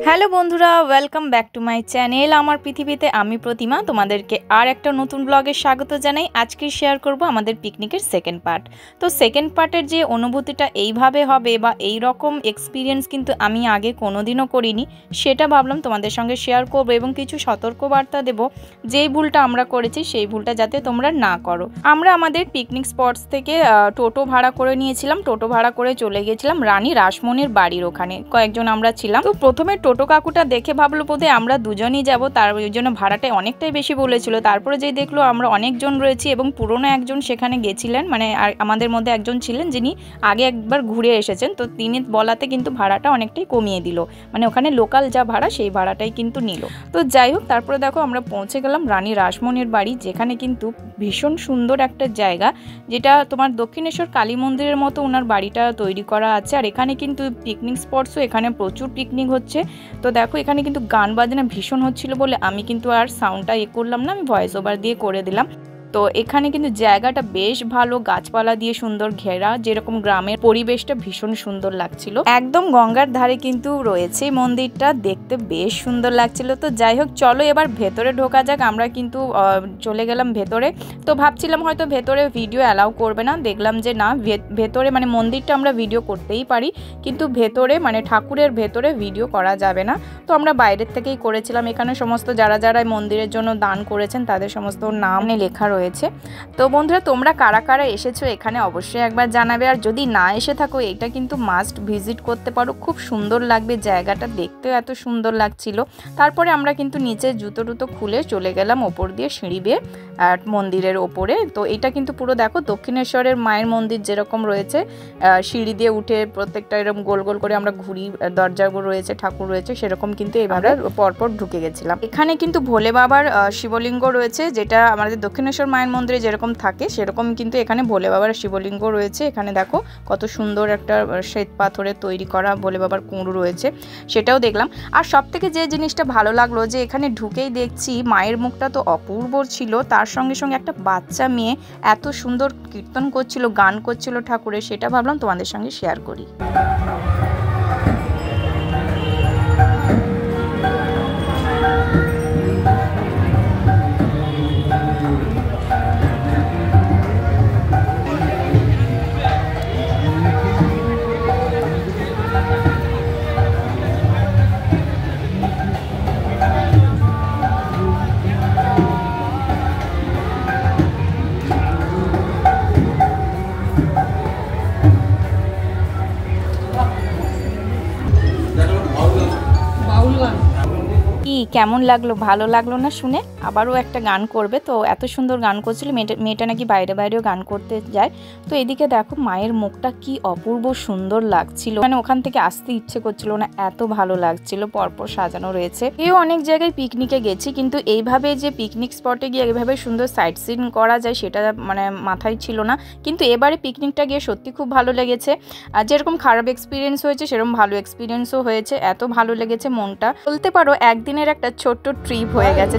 Hello বন্ধুরা, welcome back to my channel আমার পৃথিবীতে। আমি প্রতিমা তোমাদেরকে আর একটা নতুন ব্লগে স্বাগত জানাই। আজকে শেয়ার করব আমাদের পিকনিকের সেকেন্ড পার্ট। তো সেকেন্ড পার্টের যে অনুভূতিটা এইভাবে হবে বা এই রকম এক্সপিরিয়েন্স কিন্তু আমি আগে কোনোদিনও করিনি, সেটা ভাবলাম তোমাদের সঙ্গে শেয়ার করব এবং কিছু সতর্কবার্তা দেব। যেই ভুলটা আমরা করেছি সেই ভুলটা যাতে তোমরা না করো। আমরা আমাদের পিকনিক স্পটস থেকে টোটো ভাড়া করে নিয়েছিলাম। টোটো ভাড়া করে চলে গিয়েছিলাম রানী রাসমণির বাড়ির ওখানে। কয়েকজন আমরা ছিলাম। তো প্রথমে টোটো কাকুটা দেখে ভাবলো বোধহয় আমরা দুজনই যাব, তার ওই জন্য ভাড়াটা অনেকটাই বেশি বলেছিল। তারপরে যেই দেখলো আমরা অনেকজন রয়েছি এবং পুরনো একজন সেখানে গেছিলেন, মানে আমাদের মধ্যে একজন ছিলেন যিনি আগে একবার ঘুরে এসেছেন, তো তিনি বলাতে কিন্তু ভাড়াটা অনেকটাই কমিয়ে দিল। মানে ওখানে লোকাল যা ভাড়া সেই ভাড়াটাই কিন্তু নিল। তো যাই হোক, তারপরে দেখো আমরা পৌঁছে গেলাম রানী রাসমণির বাড়ি, যেখানে কিন্তু ভীষণ সুন্দর একটা জায়গা, যেটা তোমার দক্ষিণেশ্বর কালী মন্দিরের মতো ওনার বাড়িটা তৈরি করা আছে। আর এখানে কিন্তু পিকনিক স্পটসও, এখানে প্রচুর পিকনিক হচ্ছে। তো দেখো এখানে কিন্তু গান বাজনা ভীষণ হচ্ছিল বলে আমি কিন্তু আর সাউন্ডটা করলাম না, আমি ভয়েস ওভার দিয়ে করে দিলাম। তো এখানে কিন্তু জায়গাটা বেশ ভালো, গাছপালা দিয়ে সুন্দর ঘেরা, যেরকম গ্রামের পরিবেশটা ভীষণ সুন্দর লাগছিল। একদম গঙ্গার ধারে কিন্তু রয়েছে মন্দিরটা, দেখতে বেশ সুন্দর লাগছিল। তো যাই হোক, চলো এবার ভেতরে ঢোকা যাক। আমরা কিন্তু চলে গেলাম ভেতরে। তো ভাবছিলাম হয়তো ভেতরে ভিডিও অ্যালাউ করবে না, দেখলাম যে না, ভেতরে মানে মন্দিরটা আমরা ভিডিও করতেই পারি, কিন্তু ভেতরে মানে ঠাকুরের ভেতরে ভিডিও করা যাবে না। তো আমরা বাইরের থেকেই করেছিলাম। এখানে সমস্ত যারা যারা মন্দিরের জন্য দান করেছেন তাদের সমস্ত নাম লেখা রয়েছে। তো বন্ধুরা, তোমরা কারা কারা এসেছো এখানে অবশ্যই একবার জানাবে। আর যদি না এসে থাকো, এটা কিন্তু মাস্ট ভিজিট করতে পারো, খুব সুন্দর লাগবে জায়গাটা, দেখতেও এত সুন্দর লাগছিল। তারপরে আমরা কিন্তু নিচে জুতো টুতো খুলে চলে গেলাম ওপর দিয়ে সিঁড়ি বেয়ে মন্দিরের ওপরে। তো এটা কিন্তু পুরো দেখো দক্ষিণেশ্বরের মায়ের মন্দির যেরকম রয়েছে, সিঁড়ি দিয়ে উঠে প্রত্যেকটা এরকম গোল গোল করে আমরা ঘুরি, দরজাগুলো রয়েছে, ঠাকুর রয়েছে, সেরকম কিন্তু এভাবে পরপর ঢুকে গেছিলাম। এখানে কিন্তু ভোলে বাবার শিবলিঙ্গ রয়েছে, যেটা আমাদের দক্ষিণেশ্বর মায়ের মন্দিরে যেরকম থাকে সেরকম কিন্তু এখানে ভোলে বাবার শিবলিঙ্গ রয়েছে। এখানে দেখো কত সুন্দর একটা শ্বেত পাথরের তৈরি করা ভোলে বাবার কুঁড়ো রয়েছে, সেটাও দেখলাম। আর সব থেকে যে জিনিসটা ভালো লাগলো, যে এখানে ঢুকেই দেখছি মায়ের মুখটা তো অপূর্ব ছিল, তার সঙ্গে সঙ্গে একটা বাচ্চা মেয়ে এত সুন্দর কীর্তন করছিল, গান করছিল ঠাকুরের, সেটা ভাবলাম তোমাদের সঙ্গে শেয়ার করি। কেমন লাগলো, ভালো লাগলো না শুনে? আবারও একটা গান করবে, তো এত সুন্দর গান করছিল। মেয়েটা নাকি বাইরে বাইরেও গান করতে যায়। তো এদিকে দেখো মায়ের মুখটা কি অপূর্ব সুন্দর লাগছিল, মানে ওখান থেকে আসতে ইচ্ছে করছিল না, এত ভালো লাগছিল। পরপর সাজানো রয়েছে। এও অনেক জায়গায় পিকনিকে গেছি, কিন্তু এইভাবে যে পিকনিক স্পটে গিয়ে এইভাবে সুন্দর সাইট সিন করা যায় সেটা মানে মাথায় ছিল না। কিন্তু এবারে পিকনিকটা গিয়ে সত্যি খুব ভালো লেগেছে। আর যেরকম খারাপ এক্সপিরিয়েন্স হয়েছে সেরকম ভালো এক্সপিরিয়েন্সও হয়েছে। এত ভালো লেগেছে, মনটা বলতে পারো একদিনের একটা ছোট্ট ট্রিপ হয়ে গেছে।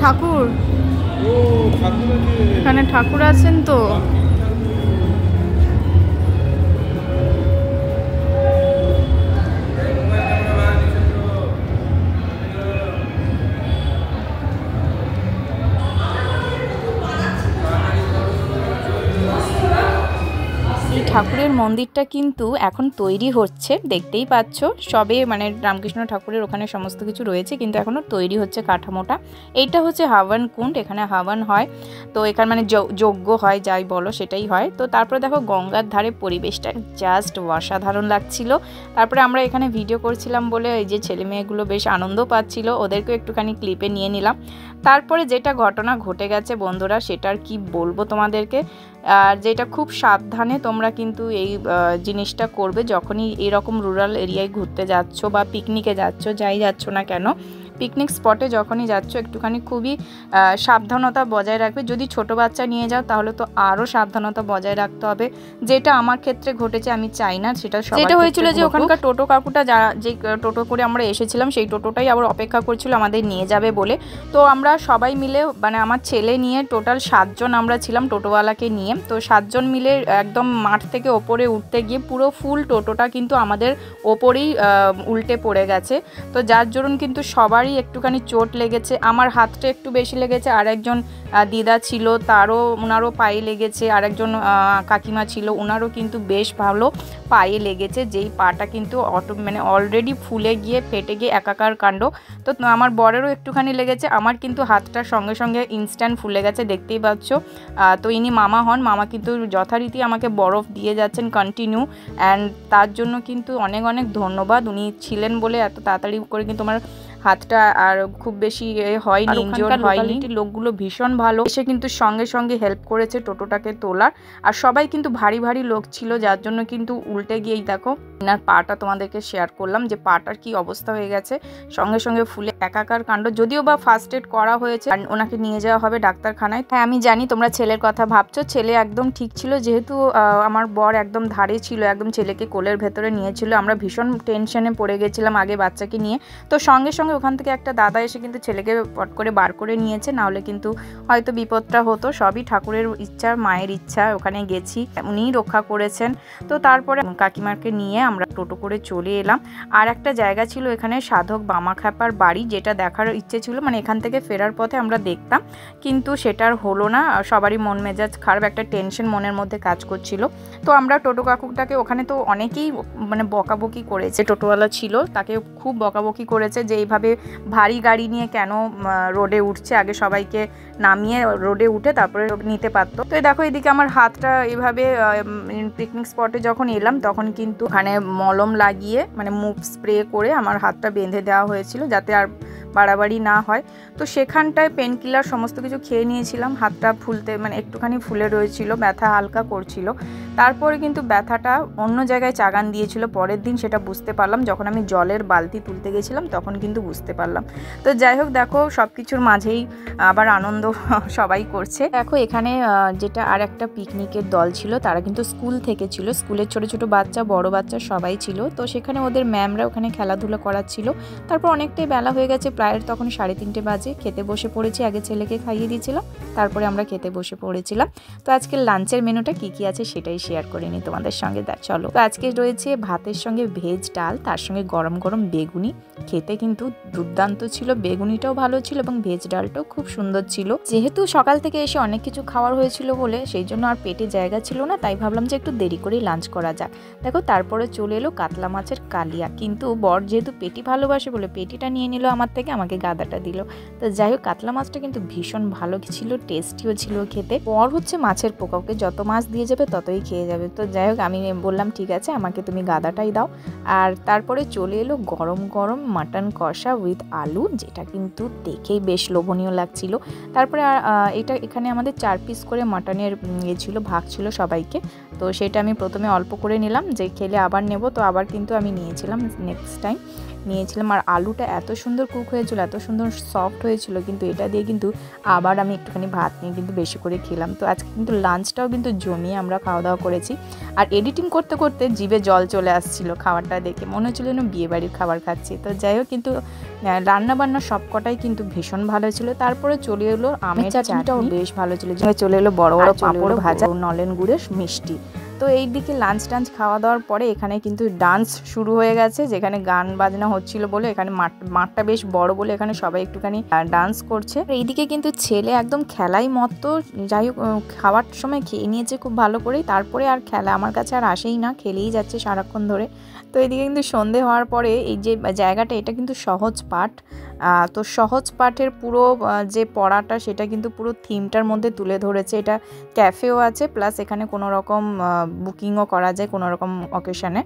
ঠাকুর, এখানে ঠাকুর আছেন তো। ঠাকুরের মন্দিরটা কিন্তু এখন তৈরি হচ্ছে, দেখতেই পাচ্ছ। সবে মানে রামকৃষ্ণ ঠাকুরের ওখানে সমস্ত কিছু রয়েছে, কিন্তু এখনও তৈরি হচ্ছে কাঠামোটা। এইটা হচ্ছে হাওয়ান কুণ্ড, এখানে হাওয়ান হয়। তো এখানে মানে যজ্ঞ হয়, যাই বলো সেটাই হয়। তো তারপরে দেখো গঙ্গার ধারে পরিবেশটা জাস্ট অসাধারণ লাগছিল। তারপরে আমরা এখানে ভিডিও করছিলাম বলে এই যে ছেলে মেয়েগুলো বেশ আনন্দ পাচ্ছিল, ওদেরকেও একটুখানি ক্লিপে নিয়ে নিলাম। তারপরে যেটা ঘটনা ঘটে গেছে বন্ধুরা, সেটার কি বলবো তোমাদেরকে। আর যেটা খুব সাবধানে তোমরা কিন্তু এই জিনিসটা করবে যখনই এরকম রুরাল এরিয়ায় ঘুরতে যাচ্ছ বা পিকনিকে যাচ্ছ, যাই যাচ্ছ না কেন, পিকনিক স্পটে যখনই যাচ্ছ একটুখানি খুবই সাবধানতা বজায় রাখবে। যদি ছোট বাচ্চা নিয়ে যাও তাহলে তো আরও সাবধানতা বজায় রাখতে হবে। যেটা আমার ক্ষেত্রে ঘটেছে, আমি চাই না সেটা যেটা হয়েছিল যে ওখানকার টোটো কাকুটা যে টোটো করে আমরা এসেছিলাম, সেই টোটোটাই আবার অপেক্ষা করছিল আমাদের নিয়ে যাবে বলে। তো আমরা সবাই মিলে মানে আমার ছেলে নিয়ে টোটাল 7 জন আমরা ছিলাম টোটোওয়ালাকে নিয়ে। তো 7 জন মিলে একদম মাঠ থেকে ওপরে উঠতে গিয়ে পুরো ফুল টোটোটা কিন্তু আমাদের ওপরেই উল্টে পড়ে গেছে। তো যার জন্য কিন্তু সবারই একটুখানি চোট লেগেছে। আমার হাতটা একটু বেশি লেগেছে, আর একজন দিদা ছিল ওনারও পায়ে লেগেছে, আর একজন কাকিমা ছিল ওনারও কিন্তু বেশ ভালো পায়ে লেগেছে, যেই পাটা কিন্তু মানে অলরেডি ফুলে গিয়ে ফেটে গিয়ে একাকার কাণ্ড। তো আমার বরেরও একটুখানি লেগেছে, আমার কিন্তু হাতটা সঙ্গে সঙ্গে ইনস্ট্যান্ট ফুলে গেছে, দেখতেই পাচ্ছ। তো ইনি মামা হন, মামা কিন্তু যথারীতি আমাকে বরফ দিয়ে যাচ্ছেন কন্টিনিউ, অ্যান্ড তার জন্য কিন্তু অনেক অনেক ধন্যবাদ। উনি ছিলেন বলে এত তাড়াতাড়ি করে কিন্তু আমার হাতটা আর খুব বেশি হয়নি, ইনজোর্ড হয়নি। লোকগুলো ভীষণ ভালো, এসে কিন্তু সঙ্গে সঙ্গে হেল্প করেছে টোটোটাকে তোলার। আর সবাই কিন্তু ভারী ভারী লোক ছিল, যার জন্য কিন্তু উল্টে গিয়েই দেখো এনার পাটা তোমাদেরকে শেয়ার করলাম যে পাটার কি অবস্থা হয়ে গেছে, সঙ্গে সঙ্গে ফুলে একাকার কাণ্ড। যদিও বা ফার্স্ট এড করা হয়েছে, ওনাকে নিয়ে যাওয়া হবে ডাক্তারখানায়। হ্যাঁ আমি জানি তোমরা ছেলের কথা ভাবছো, ছেলে একদম ঠিক ছিল, যেহেতু আমার বর একদম ধারে ছিল, একদম ছেলেকে কোলের ভেতরে নিয়েছিল। আমরা ভীষণ টেনশনে পড়ে গেছিলাম আগে বাচ্চাকে নিয়ে। তো সঙ্গে সঙ্গে ওখান থেকে একটা দাদা এসে কিন্তু ছেলেকে পট করে বার করে নিয়েছে, নাহলে কিন্তু হয়তো বিপদটা হতো। সবই ঠাকুরের ইচ্ছা, মায়ের ইচ্ছা, ওখানে গেছি, উনিই রক্ষা করেছেন। তো তারপরে কাকিমাকে নিয়ে আমরা টোটো করে চলে এলাম। আর একটা জায়গা ছিল এখানে সাধক বামাখ্যাপার বাড়ি, যেটা দেখার ইচ্ছে ছিল, মানে এখান থেকে ফেরার পথে আমরা দেখতাম, কিন্তু সেটার হলো না। সবারই মন মেজাজ খারাপ, একটা টেনশন মনের মধ্যে কাজ করছিল। তো আমরা টোটো কাকুটাকে ওখানে তো অনেকেই মানে বকাবকি করেছে, টোটোওয়ালা ছিল তাকে খুব বকাবকি করেছে যে এইভাবে ভারী গাড়ি নিয়ে কেন রোডে উঠছে, আগে সবাইকে নামিয়ে রোডে উঠে তারপরে নিতে পারতো। তো দেখো এদিকে আমার হাতটা এভাবে পিকনিক স্পটে যখন এলাম তখন কিন্তু ওখানে মলম লাগিয়ে মানে মুভ স্প্রে করে আমার হাতটা বেঁধে দেওয়া হয়েছিল, যাতে আর বাড়াবাড়ি না হয়। তো সেখানটায় পেন কিলার সমস্ত কিছু খেয়ে নিয়েছিলাম, হাতটা ফুলতে মানে একটুখানি ফুলে রয়েছিল, ব্যথা হালকা করছিল। তারপরে কিন্তু ব্যথাটা অন্য জায়গায় চাগান দিয়েছিল, পরের দিন সেটা বুঝতে পারলাম যখন আমি জলের বালতি তুলতে গেছিলাম, তখন কিন্তু বুঝতে পারলাম। তো যাই হোক দেখো সব কিছুর মাঝেই আবার আনন্দ সবাই করছে। দেখো এখানে যেটা আর একটা পিকনিকের দল ছিল, তারা কিন্তু স্কুল থেকে ছিল, স্কুলের ছোট ছোট বাচ্চা বড় বাচ্চা সবাই ছিল। তো সেখানে ওদের ম্যামরা ওখানে খেলাধুলা করাচ্ছিল। তারপর অনেকটাই বেলা হয়ে গেছে, প্রায় তখন 3:30 বাজে। খেতে বসে পড়েছি, আগে ছেলেকে খাইয়ে দিয়েছিলাম, তারপরে আমরা খেতে বসে পড়েছিলাম। তো আজকের লাঞ্চের মেনুটা কি কি আছে সেটাই শেয়ার করে নিই তোমাদের সঙ্গে, চলো। তো আজকে রয়েছে ভাতের সঙ্গে ভেজ ডাল, তার সঙ্গে গরম গরম বেগুনি, খেতে কিন্তু দুর্দান্ত ছিল, বেগুনিটাও ভালো ছিল এবং ভেজ ডালটাও খুব সুন্দর ছিল। যেহেতু সকাল থেকে এসে অনেক কিছু খাওয়ার হয়েছিল বলে সেই জন্য আর পেটে জায়গা ছিল না, তাই ভাবলাম যে একটু দেরি করেই লাঞ্চ করা যাক। দেখো তারপরে চলে এলো কাতলা মাছের কালিয়া, কিন্তু বর যেহেতু পেটি ভালোবাসে বলে পেটিটা নিয়ে নিল আমার থেকে, আমাকে গাদাটা দিল। তো যাই হোক কাতলা মাছটা কিন্তু ভীষণ ভালো ছিল, টেস্টিও ছিল খেতে। বর হচ্ছে মাছের পোকা, ওকে যত মাছ দিয়ে যাবে ততই খেয়ে যাবে। তো যাই হোক আমি বললাম ঠিক আছে আমাকে তুমি গাদাটাই দাও। আর তারপরে চলে এলো গরম গরম মাটন কষা উইথ আলু, যেটা কিন্তু দেখেই বেশ লোভনীয় লাগছিল। তারপরে এখানে আমাদের 4 পিস করে মাটনের ছিল, ভাগ ছিল সবাইকে। তো সেটা আমি প্রথমে অল্প করে নিলাম, যে খেলে আবার নেব, তো আবার কিন্তু আমি নিয়েছিলাম, নেক্সট টাইম নিয়েছিলাম। আর আলুটা এত সুন্দর কুক হয়েছিল, এত সুন্দর সফট হয়েছিল, কিন্তু এটা দিয়ে কিন্তু আবার আমি একটুখানি ভাত নিয়ে কিন্তু বেশি করে খেলাম। তো আজকে কিন্তু লাঞ্চটাও কিন্তু জমিয়ে আমরা খাওয়া দাওয়া করেছি। আর এডিটিং করতে করতে জিভে জল চলে আসছিল, খাবারটা দেখে মনে হচ্ছিল যেন বিয়েবাড়ির খাবার খাচ্ছি। তো যাই হোক কিন্তু রান্নাবান্না সবকটাই কিন্তু ভীষণ ভালো ছিল। তারপরে চলে এলো আমের চাটনিটাও বেশ ভালো ছিল, চলে এলো বড় বড় পাঁপড় ভাজা, নলেন গুড়ের মিষ্টি। তো তো এই দিকে লাঞ্চ টাঞ্চ খাওয়া দাওয়ার পরে এখানে কিন্তু ডান্স শুরু হয়ে গেছে, যেখানে গান বাজনা হচ্ছিল বলে এখানে মাঠটা বেশ বড় বলে এখানে সবাই একটুখানি ডান্স করছে। এইদিকে কিন্তু ছেলে একদম খেলাই মতো, যাই হোক খাওয়ার সময় খেয়ে নিয়েছে খুব ভালো করেই, তারপরে আর খেলা আমার কাছে আর আসেই না, খেলেই যাচ্ছে সারাক্ষণ ধরে। তো এদিকে কিন্তু সন্ধে হওয়ার পরে এই যে জায়গাটা এটা কিন্তু সহজ পাঠ, তো সহজ পাঠের পুরো যে পড়াটা সেটা কিন্তু পুরো থিমটার মধ্যে তুলে ধরেছে। এটা ক্যাফেও আছে, প্লাস এখানে কোনো রকম বুকিংও করা যায় কোনো রকম অকেশনে।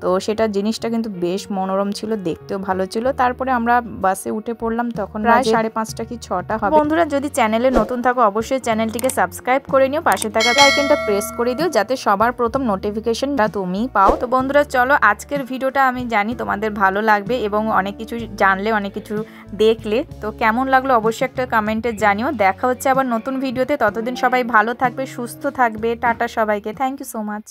তো সেটা জিনিসটা কিন্তু বেশ মনোরম ছিল, দেখতেও ভালো ছিল। তারপরে আমরা বাসে উঠে পড়লাম, তখন প্রায় 5:30 কি 6টা হবে। বন্ধুরা যদি চ্যানেলে নতুন থাকো অবশ্যই চ্যানেলটিকে সাবস্ক্রাইব করে নিও, পাশে থাকা আইকনটা প্রেস করে দিও যাতে সবার প্রথম নোটিফিকেশনটা তুমি পাও। তো বন্ধুরা চলো, আজকের ভিডিওটা আমি জানি তোমাদের ভালো লাগবে এবং অনেক কিছু জানলে, অনেক কিছু দেখলে, তো কেমন লাগলো অবশ্যই একটা কমেন্টে জানিও। দেখা হচ্ছে আবার নতুন ভিডিওতে, ততদিন সবাই ভালো থাকবে, সুস্থ থাকবে। টাটা সবাইকে, থ্যাংক ইউ সো মাচ।